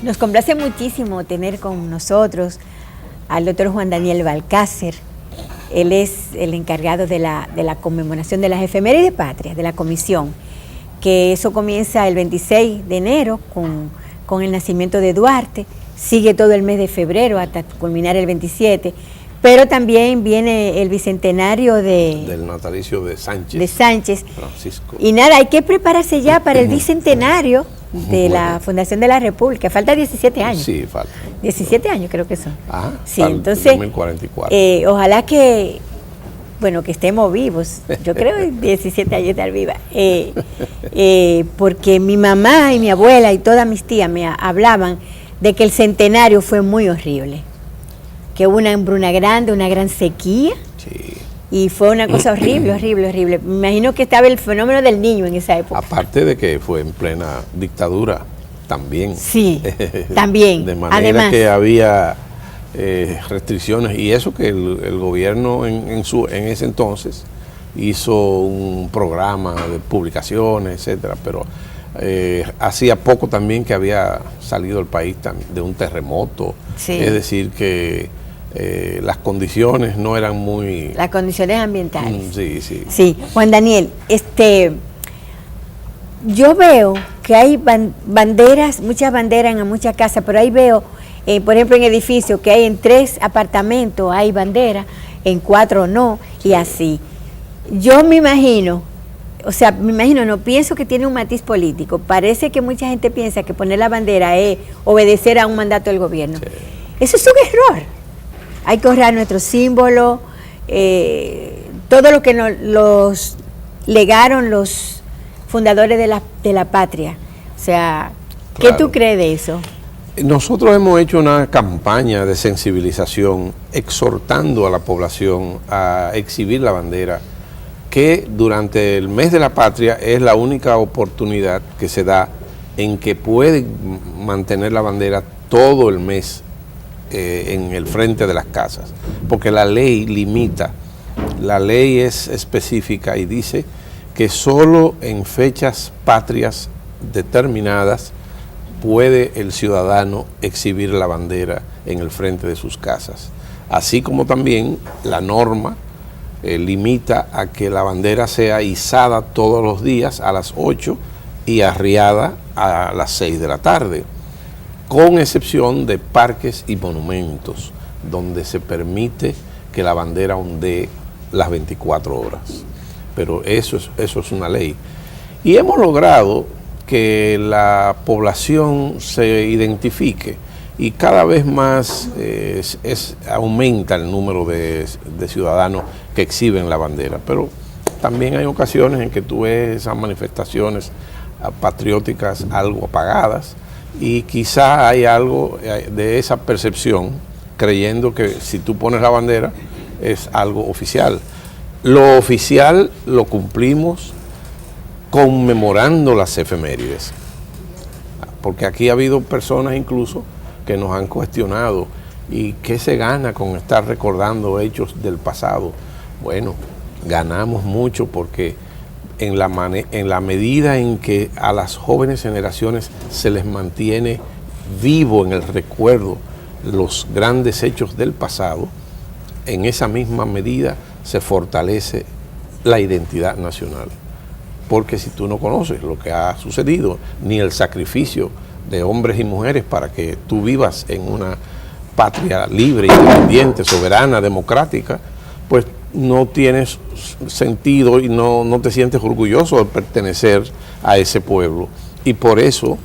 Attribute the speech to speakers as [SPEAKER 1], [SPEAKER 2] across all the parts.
[SPEAKER 1] Nos complace muchísimo tener con nosotros al doctor Juan Daniel Balcácer. Él es el encargado de la conmemoración de las efemérides patrias, de la comisión, que eso comienza el 26 de enero con el nacimiento de Duarte, sigue todo el mes de febrero hasta culminar el 27, pero también viene el bicentenario del
[SPEAKER 2] natalicio de Sánchez.
[SPEAKER 1] De Sánchez.
[SPEAKER 2] Francisco.
[SPEAKER 1] Y nada, hay que prepararse ya para el bicentenario de la Fundación de la República. Falta 17 años.
[SPEAKER 2] Sí, falta.
[SPEAKER 1] 17 años creo que son.
[SPEAKER 2] Ajá,
[SPEAKER 1] sí, entonces
[SPEAKER 2] 2044.
[SPEAKER 1] Ojalá que estemos vivos. Yo creo que 17 años estar viva. Porque mi mamá y mi abuela y todas mis tías me hablaban de que el centenario fue muy horrible. Que hubo una hambruna grande, una gran sequía.
[SPEAKER 2] Sí.
[SPEAKER 1] Y fue una cosa horrible, horrible, horrible. Me imagino que estaba el fenómeno del niño en esa época.
[SPEAKER 2] Aparte de que fue en plena dictadura también.
[SPEAKER 1] Sí, también.
[SPEAKER 2] De manera
[SPEAKER 1] además,
[SPEAKER 2] que había restricciones, y eso que el gobierno en ese entonces hizo un programa de publicaciones, etcétera, pero hacía poco también que había salido el país de un terremoto.
[SPEAKER 1] Sí.
[SPEAKER 2] Es decir que las condiciones no eran muy...
[SPEAKER 1] Las condiciones ambientales.
[SPEAKER 2] Sí, sí.
[SPEAKER 1] Sí, Juan Daniel, yo veo que hay banderas, muchas banderas en muchas casas, pero ahí veo, por ejemplo, en edificios que hay en 3 apartamentos hay banderas, en 4 no, y así. Yo me imagino, no pienso que tiene un matiz político. Parece que mucha gente piensa que poner la bandera es obedecer a un mandato del gobierno. Sí. Eso es un error. Hay que honrar nuestro símbolo, todo lo que los legaron los fundadores de la patria. O sea, ¿qué tú crees de eso?
[SPEAKER 2] Nosotros hemos hecho una campaña de sensibilización exhortando a la población a exhibir la bandera, que durante el mes de la patria es la única oportunidad que se da en que pueden mantener la bandera todo el mes en el frente de las casas, porque la ley limita, la ley es específica y dice que solo en fechas patrias determinadas puede el ciudadano exhibir la bandera en el frente de sus casas, así como también la norma limita a que la bandera sea izada todos los días a las 8 y arriada a las 6 de la tarde, con excepción de parques y monumentos, donde se permite que la bandera ondee las 24 horas. Pero eso es una ley. Y hemos logrado que la población se identifique y cada vez más aumenta el número de ciudadanos que exhiben la bandera. Pero también hay ocasiones en que tú ves esas manifestaciones patrióticas algo apagadas, y quizá hay algo de esa percepción, creyendo que si tú pones la bandera es algo oficial. Lo oficial lo cumplimos conmemorando las efemérides, porque aquí ha habido personas incluso que nos han cuestionado, ¿y qué se gana con estar recordando hechos del pasado? Bueno, ganamos mucho, porque en la medida en que a las jóvenes generaciones se les mantiene vivo en el recuerdo los grandes hechos del pasado, en esa misma medida se fortalece la identidad nacional. Porque si tú no conoces lo que ha sucedido, ni el sacrificio de hombres y mujeres para que tú vivas en una patria libre, independiente, soberana, democrática, pues no tienes sentido y no te sientes orgulloso de pertenecer a ese pueblo. Y por eso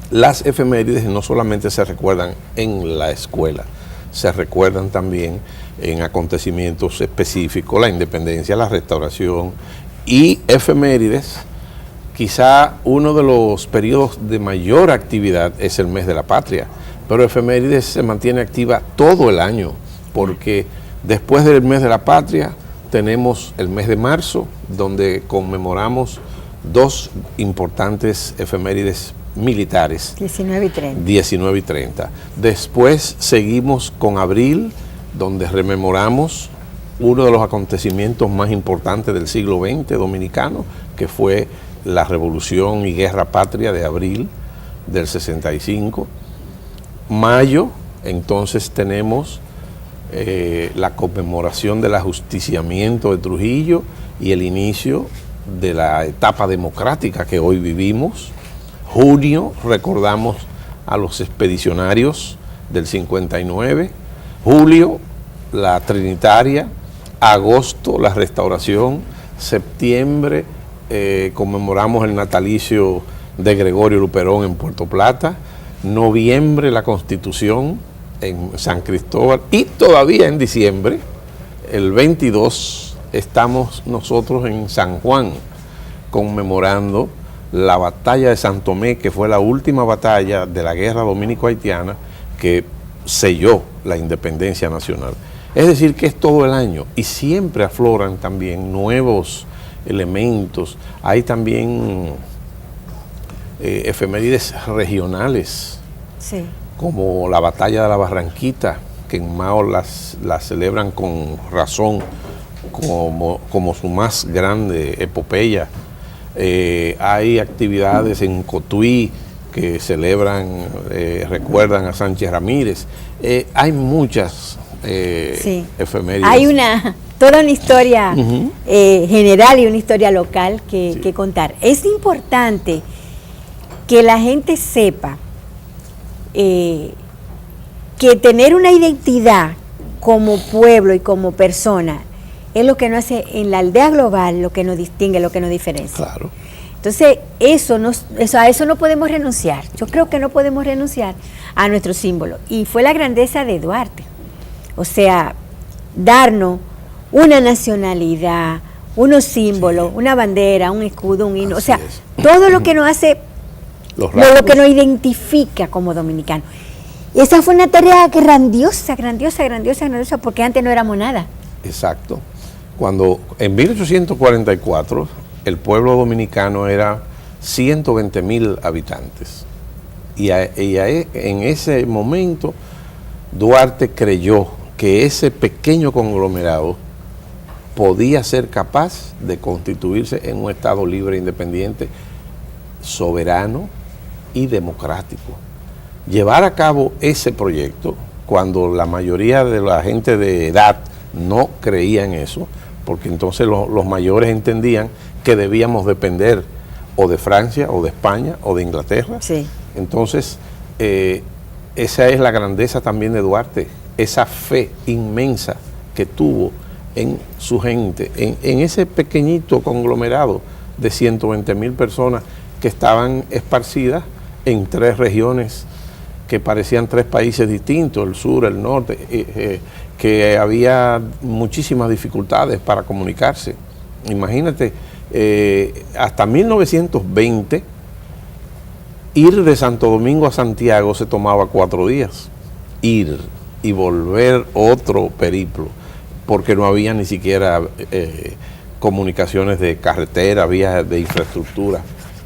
[SPEAKER 2] las efemérides no solamente se recuerdan en la escuela, se recuerdan también en acontecimientos específicos, la independencia, la restauración, y efemérides. Quizá uno de los periodos de mayor actividad es el mes de la patria, pero efemérides se mantiene activa todo el año, porque después del mes de la patria tenemos el mes de marzo, donde conmemoramos 2 importantes efemérides militares.
[SPEAKER 1] 19 y 30.
[SPEAKER 2] 19 y 30. Después seguimos con abril, donde rememoramos uno de los acontecimientos más importantes del siglo XX dominicano, que fue la Revolución y Guerra Patria de abril del 65. mayo, entonces tenemos la conmemoración del ajusticiamiento de Trujillo y el inicio de la etapa democrática que hoy vivimos. Junio, recordamos a los expedicionarios del 59. Julio, la Trinitaria. Agosto, la Restauración. Septiembre, conmemoramos el natalicio de Gregorio Luperón en Puerto Plata. Noviembre, la Constitución en San Cristóbal. Y todavía en diciembre, el 22, estamos nosotros en San Juan conmemorando la batalla de San Tomé, que fue la última batalla de la guerra dominico-haitiana que selló la independencia nacional. Es decir, que es todo el año y siempre afloran también nuevos elementos. Hay también efemérides regionales,
[SPEAKER 1] Sí.
[SPEAKER 2] como la batalla de la Barranquita, que en Mao las celebran con razón como su más grande epopeya. Hay actividades en Cotuí que celebran, recuerdan a Sánchez Ramírez. Hay muchas
[SPEAKER 1] Sí.
[SPEAKER 2] efemérides.
[SPEAKER 1] Hay toda una historia general y una historia local que contar. Es importante que la gente sepa que tener una identidad como pueblo y como persona es lo que nos hace en la aldea global, lo que nos distingue, lo que nos diferencia.
[SPEAKER 2] Claro.
[SPEAKER 1] Entonces, a eso no podemos renunciar. Yo creo que no podemos renunciar a nuestro símbolo. Y fue la grandeza de Duarte. O sea, darnos una nacionalidad, unos símbolos, una bandera, un escudo, un himno.
[SPEAKER 2] Así
[SPEAKER 1] o sea,
[SPEAKER 2] es.
[SPEAKER 1] todo lo que nos hace, lo que nos identifica como dominicanos. Esa fue una tarea grandiosa, porque antes no éramos nada.
[SPEAKER 2] Exacto. Cuando en 1844 el pueblo dominicano era 120,000 habitantes. Y en ese momento Duarte creyó que ese pequeño conglomerado podía ser capaz de constituirse en un Estado libre e independiente, soberano y democrático. Llevar a cabo ese proyecto, cuando la mayoría de la gente de edad no creía en eso, porque entonces los mayores entendían que debíamos depender o de Francia, o de España, o de Inglaterra.
[SPEAKER 1] Sí.
[SPEAKER 2] Entonces, esa es la grandeza también de Duarte, esa fe inmensa que tuvo en su gente, en ese pequeñito conglomerado de 120,000 personas que estaban esparcidas en 3 regiones que parecían 3 países distintos, el sur, el norte, que había muchísimas dificultades para comunicarse. Imagínate, hasta 1920, ir de Santo Domingo a Santiago se tomaba 4 días, ir y volver otro periplo, porque no había ni siquiera comunicaciones de carretera, vías de infraestructura.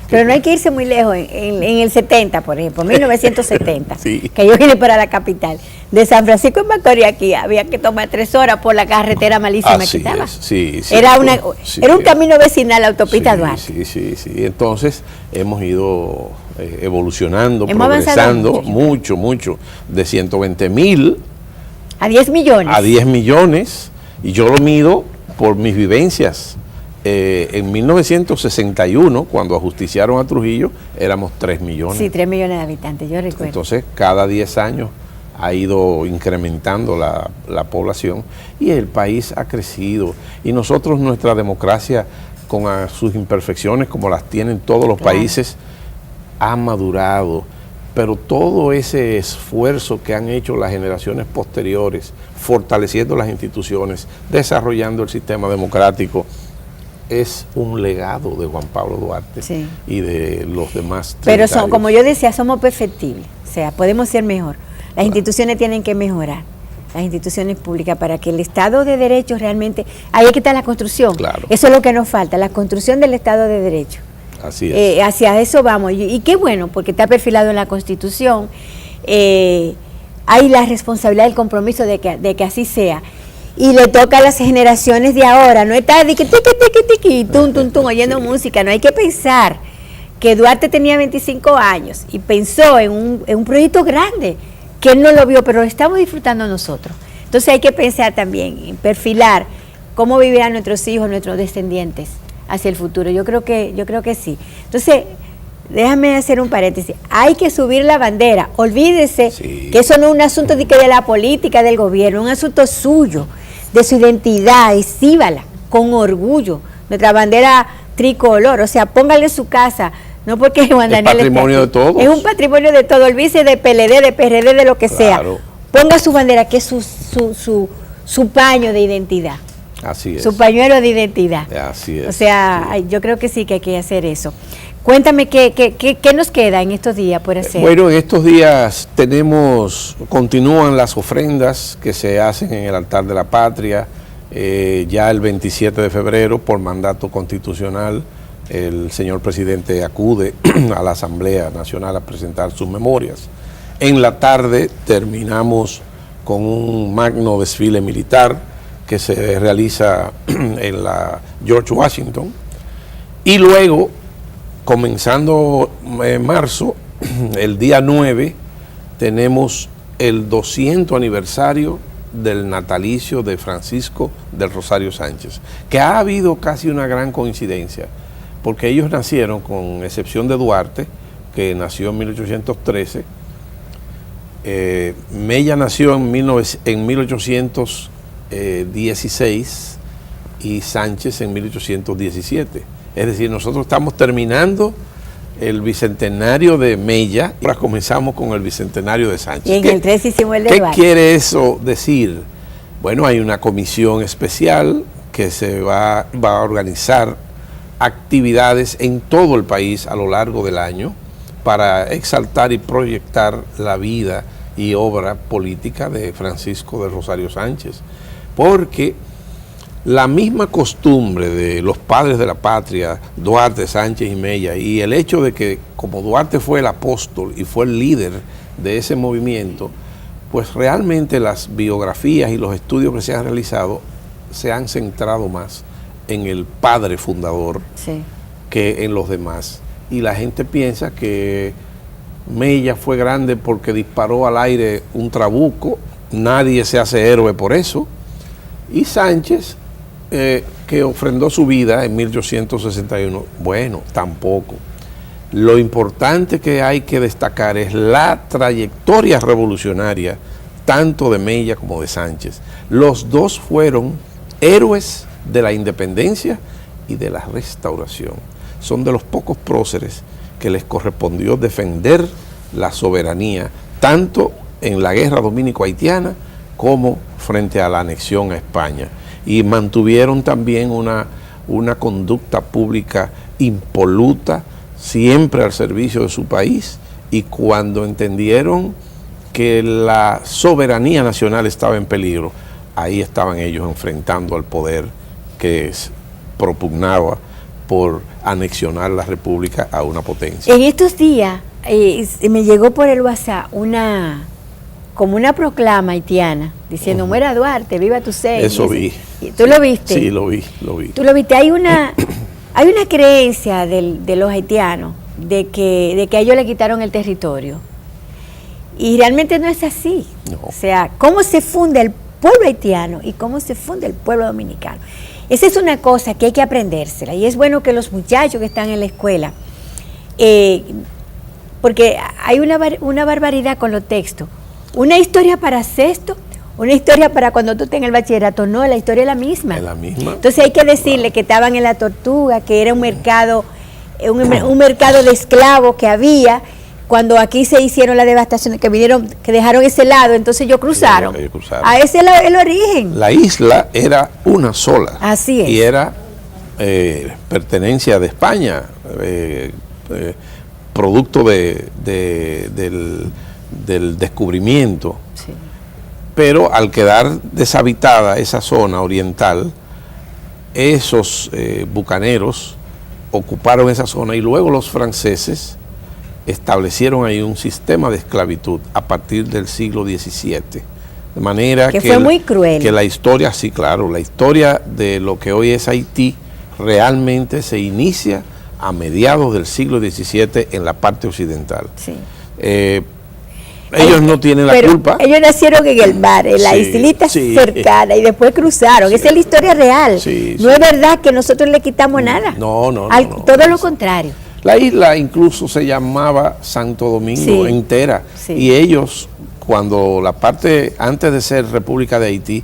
[SPEAKER 1] Pero no hay que irse muy lejos, en el 70, por ejemplo, 1970,
[SPEAKER 2] Sí.
[SPEAKER 1] que yo vine para la capital. De San Francisco en Macorís aquí había que tomar 3 horas por la carretera malísima que
[SPEAKER 2] Así
[SPEAKER 1] estaba.
[SPEAKER 2] es, sí,
[SPEAKER 1] Era
[SPEAKER 2] sí.
[SPEAKER 1] era un camino vecinal, la autopista
[SPEAKER 2] Sí,
[SPEAKER 1] Duarte.
[SPEAKER 2] sí. Entonces hemos ido evolucionando,
[SPEAKER 1] Hemos avanzado
[SPEAKER 2] progresando mucho, de 120,000
[SPEAKER 1] A 10 millones.
[SPEAKER 2] a 10 millones, y yo lo mido por mis vivencias. En 1961, cuando ajusticiaron a Trujillo, éramos 3 millones.
[SPEAKER 1] Sí, 3 millones de habitantes, yo recuerdo.
[SPEAKER 2] Entonces, cada 10 años ha ido incrementando la población y el país ha crecido. Y nosotros, nuestra democracia, con sus imperfecciones, como las tienen todos los países, ha madurado. Pero todo ese esfuerzo que han hecho las generaciones posteriores, fortaleciendo las instituciones, desarrollando el sistema democrático, es un legado de Juan Pablo Duarte y de los demás.
[SPEAKER 1] Pero como yo decía, somos perfectibles, o sea, podemos ser mejor. Las instituciones tienen que mejorar, las instituciones públicas, para que el Estado de Derecho realmente, ahí es que está la construcción.
[SPEAKER 2] Claro.
[SPEAKER 1] Eso es lo que nos falta, la construcción del Estado de Derecho.
[SPEAKER 2] Así es.
[SPEAKER 1] Hacia eso vamos, y qué bueno, porque está perfilado en la Constitución. Hay la responsabilidad, el compromiso de que así sea. Y le toca a las generaciones de ahora, no está de que tiqui, tum, oyendo música. No hay que pensar que Duarte tenía 25 años y pensó en un proyecto grande, que él no lo vio, pero lo estamos disfrutando nosotros. Entonces hay que pensar también en perfilar cómo vivirán nuestros hijos, nuestros descendientes hacia el futuro. Yo creo que sí. Entonces, déjame hacer un paréntesis. Hay que subir la bandera. Olvídese que eso no es un asunto de la política del gobierno, es un asunto suyo, de su identidad. Exhíbala con orgullo. Nuestra bandera tricolor, o sea, póngale en su casa. No porque Juan Daniel
[SPEAKER 2] es patrimonio de todos.
[SPEAKER 1] Es un patrimonio de todo. Olvídese de PLD, de PRD, de lo que sea. Ponga su bandera, que es su paño de identidad.
[SPEAKER 2] Así es.
[SPEAKER 1] Su pañuelo de identidad.
[SPEAKER 2] Así es.
[SPEAKER 1] O sea, sí, yo creo que sí que hay que hacer eso. Cuéntame, ¿qué nos queda en estos días por hacer?
[SPEAKER 2] Bueno, en estos días continúan las ofrendas que se hacen en el altar de la patria. Ya el 27 de febrero, por mandato constitucional, el señor presidente acude a la Asamblea Nacional a presentar sus memorias. En la tarde terminamos con un magno desfile militar que se realiza en la George Washington, y luego, comenzando en marzo, el día 9, tenemos el 200 aniversario del natalicio de Francisco del Rosario Sánchez, que ha habido casi una gran coincidencia, porque ellos nacieron, con excepción de Duarte, que nació en 1813, Mella nació en 1816 y Sánchez en 1817. Es decir, nosotros estamos terminando el bicentenario de Mella, ahora comenzamos con el bicentenario de Sánchez.
[SPEAKER 1] Y en el 3 hicimos el de Duarte.
[SPEAKER 2] ¿Qué quiere eso decir? Bueno, hay una comisión especial que se va a organizar actividades en todo el país a lo largo del año para exaltar y proyectar la vida y obra política de Francisco del Rosario Sánchez, porque la misma costumbre de los padres de la patria, Duarte, Sánchez y Mella, y el hecho de que como Duarte fue el apóstol y fue el líder de ese movimiento, pues realmente las biografías y los estudios que se han realizado se han centrado más en el padre fundador, sí, que en los demás. Y la gente piensa que Mella fue grande porque disparó al aire un trabuco, nadie se hace héroe por eso, y Sánchez, que ofrendó su vida en 1861, bueno, tampoco. Lo importante que hay que destacar es la trayectoria revolucionaria tanto de Mella como de Sánchez. Los dos fueron héroes de la independencia y de la restauración. Son de los pocos próceres que les correspondió defender la soberanía, tanto en la guerra dominico-haitiana como frente a la anexión a España. Y mantuvieron también una conducta pública impoluta, siempre al servicio de su país, y cuando entendieron que la soberanía nacional estaba en peligro, ahí estaban ellos enfrentando al poder que propugnaba por anexionar la república a una potencia.
[SPEAKER 1] En estos días me llegó por el WhatsApp como una proclama haitiana diciendo: muera Duarte, viva Toussaint.
[SPEAKER 2] Eso vi.
[SPEAKER 1] ¿Tú lo viste?
[SPEAKER 2] Sí, lo vi.
[SPEAKER 1] ¿Tú lo viste? Hay una creencia de los haitianos de que a ellos le quitaron el territorio. Y realmente no es así. No. O sea, cómo se funda el pueblo haitiano y cómo se funda el pueblo dominicano. Esa es una cosa que hay que aprendérsela, y es bueno que los muchachos que están en la escuela, porque hay una barbaridad con los textos. Una historia para sexto, una historia para cuando tú estés en el bachillerato, no, la historia es la misma.
[SPEAKER 2] Es la misma.
[SPEAKER 1] Entonces hay que decirle que estaban en la Tortuga, que era un mercado de esclavos que había, cuando aquí se hicieron las devastaciones, que vinieron, que dejaron ese lado, entonces ellos cruzaron. A ese es el origen.
[SPEAKER 2] La isla era una sola.
[SPEAKER 1] Así es.
[SPEAKER 2] Y era pertenencia de España, producto del descubrimiento. Sí. Pero al quedar deshabitada esa zona oriental, esos bucaneros ocuparon esa zona, y luego los franceses establecieron ahí un sistema de esclavitud a partir del siglo XVII. De manera que
[SPEAKER 1] fue muy cruel.
[SPEAKER 2] Que la historia, sí, claro, la historia de lo que hoy es Haití realmente se inicia a mediados del siglo XVII en la parte occidental.
[SPEAKER 1] Sí.
[SPEAKER 2] Ellos no tienen la culpa.
[SPEAKER 1] Ellos nacieron en el mar, en la islita cercana, y después cruzaron. Esa es la historia real. No es verdad que nosotros le quitamos nada.
[SPEAKER 2] No.
[SPEAKER 1] Todo lo contrario.
[SPEAKER 2] La isla incluso se llamaba Santo Domingo entera. Y ellos, cuando la parte, antes de ser República de Haití,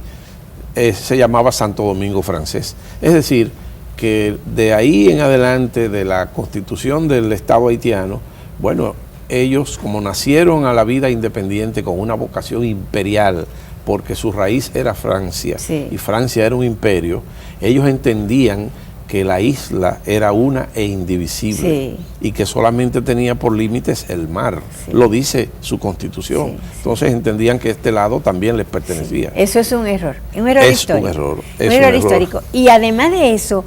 [SPEAKER 2] se llamaba Santo Domingo francés. Es decir, que de ahí en adelante, de la constitución del Estado haitiano, bueno, ellos como nacieron a la vida independiente con una vocación imperial, porque su raíz era Francia, y Francia era un imperio, ellos entendían que la isla era una e indivisible, y que solamente tenía por límites el mar, lo dice su constitución. Entonces entendían que este lado también les pertenecía.
[SPEAKER 1] Eso es un error histórico. Un error histórico. Y además de eso,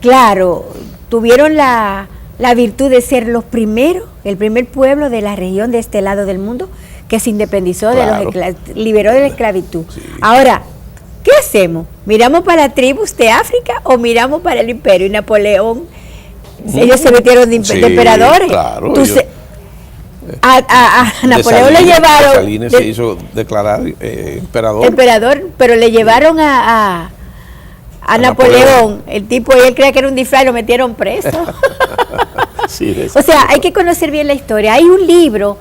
[SPEAKER 1] claro, tuvieron la virtud de ser los primeros, el primer pueblo de la región de este lado del mundo que se independizó, liberó de la esclavitud. Ahora, ¿qué hacemos? ¿Miramos para tribus de África o miramos para el imperio? Y Napoleón, ellos se metieron de emperadores.
[SPEAKER 2] Claro,
[SPEAKER 1] a Napoleón le llevaron...
[SPEAKER 2] Salines se hizo declarar emperador.
[SPEAKER 1] Emperador, pero le llevaron a Napoleón, el tipo, él creía que era un disfraz, lo metieron preso. O sea, hay que conocer bien la historia. Hay un libro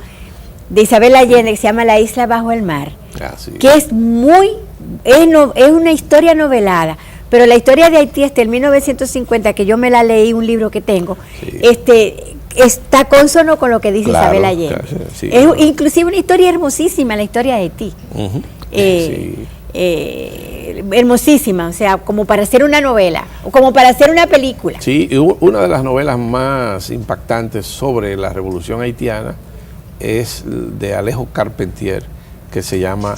[SPEAKER 1] de Isabel Allende que se llama La isla bajo el mar, que es es una historia novelada, pero la historia de Haití hasta el 1950, que yo me la leí, un libro que tengo, está consono con lo que dice Isabel Allende. Es inclusive una historia hermosísima, la historia de Haití. Hermosísima, o sea, como para hacer una novela, o como para hacer una película.
[SPEAKER 2] Sí, una de las novelas más impactantes sobre la revolución haitiana es de Alejo Carpentier, que se llama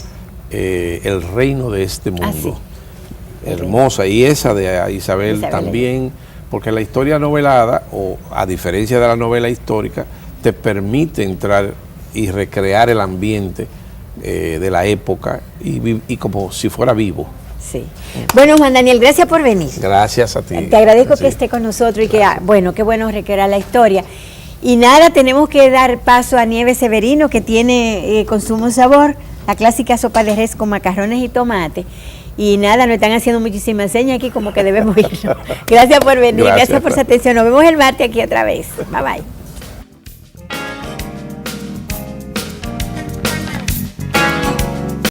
[SPEAKER 2] El reino de este mundo. Hermosa, y esa de Isabel también, porque la historia novelada, o a diferencia de la novela histórica, te permite entrar y recrear el ambiente de la época y como si fuera vivo.
[SPEAKER 1] Bueno, Juan Daniel, gracias por venir.
[SPEAKER 2] Gracias a ti.
[SPEAKER 1] Te agradezco que esté con nosotros y que, qué bueno recrear la historia. Y nada, tenemos que dar paso a Nieves Severino, que tiene Consumo Sabor, la clásica sopa de res con macarrones y tomate. Y nada, nos están haciendo muchísimas señas aquí, como que debemos irnos. Gracias por venir, gracias por su atención. Nos vemos el martes aquí otra vez. Bye bye.